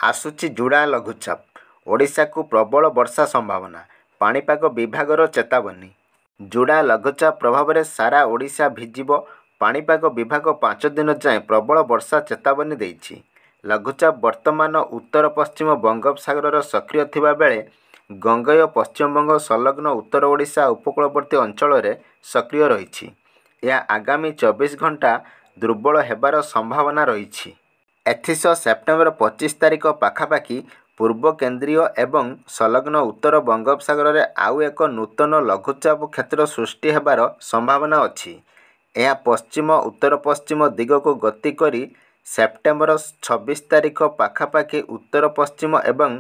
ଆସୁଛି ଯୋଡ଼ା ଲଘୁଚାପ, ଓଡ଼ିଶାକୁ ପ୍ରବଳ ବର୍ଷା ସମ୍ଭାବନା, ପାଣିପାଗ ବିଭାଗର ଚେତାବନୀ। ଯୋଡ଼ା ଲଘୁଚାପ ପ୍ରଭାବରେ ସାରା ଓଡ଼ିଶା ଭିଜିବ, ପାଣିପାଗ ବିଭାଗ 5 ଦିନ ଯାଏଁ ପ୍ରବଳ ବର୍ଷା ଚେତାବନୀ ଦେଇଛି। ଲଘୁଚାପ ବର୍ତ୍ତମାନ ଉତ୍ତର ପଶ୍ଚିମ ବଙ୍ଗୋପସାଗରରେ ସକ୍ରିୟ ଥିବା ବେଳେ ଗଙ୍ଗେୟ ପଶ୍ଚିମବଙ୍ଗ ସଂଲଗ୍ନ ଉତ୍ତର ଓଡ଼ିଶା ଉପକୂଳବର୍ତ୍ତୀ ଅଞ୍ଚଳରେ ସକ୍ରିୟ ରହିଛି। ଏହା ଆଗାମୀ 24 ଘଣ୍ଟା ଦୁର୍ବଳ ହେବାର ସମ୍ଭାବନା ରହିଛି। ଏଥିସହ ସେପ୍ଟେମ୍ବର 25 ତାରିଖ ପାଖାପାଖି ପୂର୍ବ କେନ୍ଦ୍ରୀୟ ଏବଂ ସଂଲଗ୍ନ ଉତ୍ତର ବଙ୍ଗୋପସାଗରରେ ଆଉ ଏକ ନୂତନ ଲଘୁଚାପ କ୍ଷେତ୍ର ସୃଷ୍ଟି ହେବାର ସମ୍ଭାବନା ଅଛି। ଏହା ପଶ୍ଚିମ ଉତ୍ତର ପଶ୍ଚିମ ଦିଗକୁ ଗତି କରି ସେପ୍ଟେମ୍ବର 26 ତାରିଖ ପାଖାପାଖି ଉତ୍ତର ପଶ୍ଚିମ ଏବଂ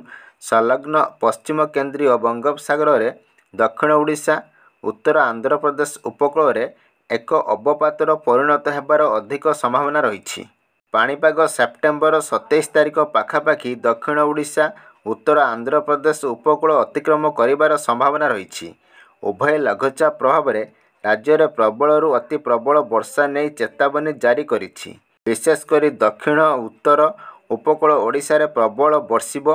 ସଂଲଗ୍ନ ପଶ୍ଚିମ କେନ୍ଦ୍ରୀୟ ବଙ୍ଗୋପସାଗରରେ ଦକ୍ଷିଣ ଓଡ଼ିଶା, ଉତ୍ତର ଆନ୍ଧ୍ରପ୍ରଦେଶ ଉପକୂଳରେ ଏକ ଅବପାତରେ ପରିଣତ ହେବାର ଅଧିକ ସମ୍ଭାବନା ରହିଛି। ପାଣିପାଗ ସେପ୍ଟେମ୍ବର 27 ତାରିଖ ପାଖାପାଖି ଦକ୍ଷିଣ ଓଡ଼ିଶା, ଉତ୍ତର ଆନ୍ଧ୍ରପ୍ରଦେଶ ଉପକୂଳ ଅତିକ୍ରମ କରିବାର ସମ୍ଭାବନା ରହିଛି। ଉଭୟ ଲଘୁଚାପ ପ୍ରଭାବରେ ରାଜ୍ୟରେ ପ୍ରବଳରୁ ଅତି ପ୍ରବଳ ବର୍ଷା ନେଇ ଚେତାବନୀ ଜାରି କରିଛି। ବିଶେଷ କରି ଦକ୍ଷିଣ ଉତ୍ତର ଉପକୂଳ ଓଡ଼ିଶାରେ ପ୍ରବଳ ବର୍ଷିବ।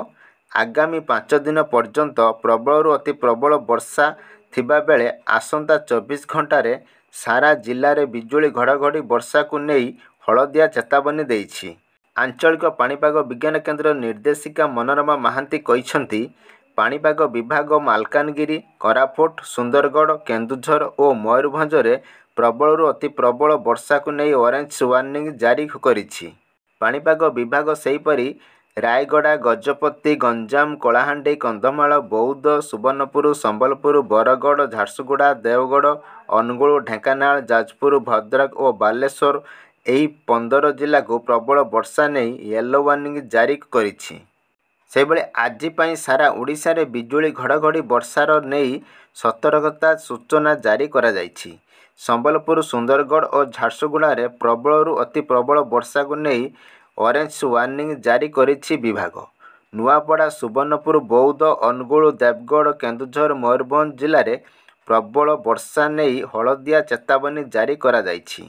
ଆଗାମୀ 5 ଦିନ ପର୍ଯ୍ୟନ୍ତ ପ୍ରବଳରୁ ଅତି ପ୍ରବଳ ବର୍ଷା ଥିବାବେଳେ ଆସନ୍ତା 24 ଘଣ୍ଟାରେ ସାରା ଜିଲ୍ଲାରେ ବିଜୁଳି ଘଡ଼ଘଡ଼ି ବର୍ଷାକୁ ନେଇ ହଳଦିଆ ଚେତାବନୀ ଦେଇଛି। ଆଞ୍ଚଳିକ ପାଣିପାଗ ବିଜ୍ଞାନ କେନ୍ଦ୍ର ନିର୍ଦ୍ଦେଶିକା ମନୋରମା ମହାନ୍ତି କହିଛନ୍ତି, ପାଣିପାଗ ବିଭାଗ ମାଲକାନଗିରି, କୋରାପୁଟ, ସୁନ୍ଦରଗଡ଼, କେନ୍ଦୁଝର ଓ ମୟୂରଭଞ୍ଜରେ ପ୍ରବଳରୁ ଅତି ପ୍ରବଳ ବର୍ଷାକୁ ନେଇ ଅରେଞ୍ଜ ୱାର୍ଣ୍ଣିଂ ଜାରି କରିଛି। ପାଣିପାଗ ବିଭାଗ ସେହିପରି ରାୟଗଡ଼ା, ଗଜପତି, ଗଞ୍ଜାମ, କଳାହାଣ୍ଡି, କନ୍ଧମାଳ, ବୌଦ୍ଧ, ସୁବର୍ଣ୍ଣପୁର, ସମ୍ବଲପୁର, ବରଗଡ଼, ଝାରସୁଗୁଡ଼ା, ଦେଓଗଡ଼, ଅନୁଗୁଳ, ଢେଙ୍କାନାଳ, ଯାଜପୁର, ଭଦ୍ରକ ଓ ବାଲେଶ୍ୱର ଏହି 15 ଜିଲ୍ଲାକୁ ପ୍ରବଳ ବର୍ଷା ନେଇ ୟେଲୋ ୱାର୍ଣ୍ଣିଂ ଜାରି କରିଛି। ସେହିଭଳି ଆଜି ପାଇଁ ସାରା ଓଡ଼ିଶାରେ ବିଜୁଳି ଘଡ଼ଘଡ଼ି ବର୍ଷାର ନେଇ ସତର୍କତା ସୂଚନା ଜାରି କରାଯାଇଛି। ସମ୍ବଲପୁର, ସୁନ୍ଦରଗଡ଼ ଓ ଝାରସୁଗୁଡ଼ାରେ ପ୍ରବଳରୁ ଅତି ପ୍ରବଳ ବର୍ଷାକୁ ନେଇ ଅରେଞ୍ଜ ୱାର୍ଣ୍ଣିଂ ଜାରି କରିଛି ବିଭାଗ। ନୂଆପଡ଼ା, ସୁବର୍ଣ୍ଣପୁର, ବୌଦ୍ଧ, ଅନୁଗୁଳ, ଦେବଗଡ଼, କେନ୍ଦୁଝର, ମୟୂରଭଞ୍ଜ ଜିଲ୍ଲାରେ ପ୍ରବଳ ବର୍ଷା ନେଇ ହଳଦିଆ ଚେତାବନୀ ଜାରି କରାଯାଇଛି।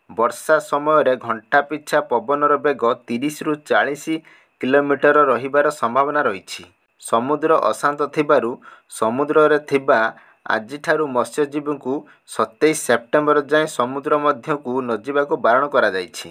ବର୍ଷା ସମୟରେ ଘଣ୍ଟା ପିଛା ପବନର ବେଗ 30ରୁ 40 କିଲୋମିଟର ରହିବାର ସମ୍ଭାବନା ରହିଛି। ସମୁଦ୍ର ଅଶାନ୍ତ ଥିବାରୁ ସମୁଦ୍ରରେ ଥିବା ଆଜିଠାରୁ ମତ୍ସ୍ୟଜୀବୀଙ୍କୁ 27 ସେପ୍ଟେମ୍ବର ଯାଏଁ ସମୁଦ୍ର ମଧ୍ୟକୁ ନଯିବାକୁ ବାରଣ କରାଯାଇଛି।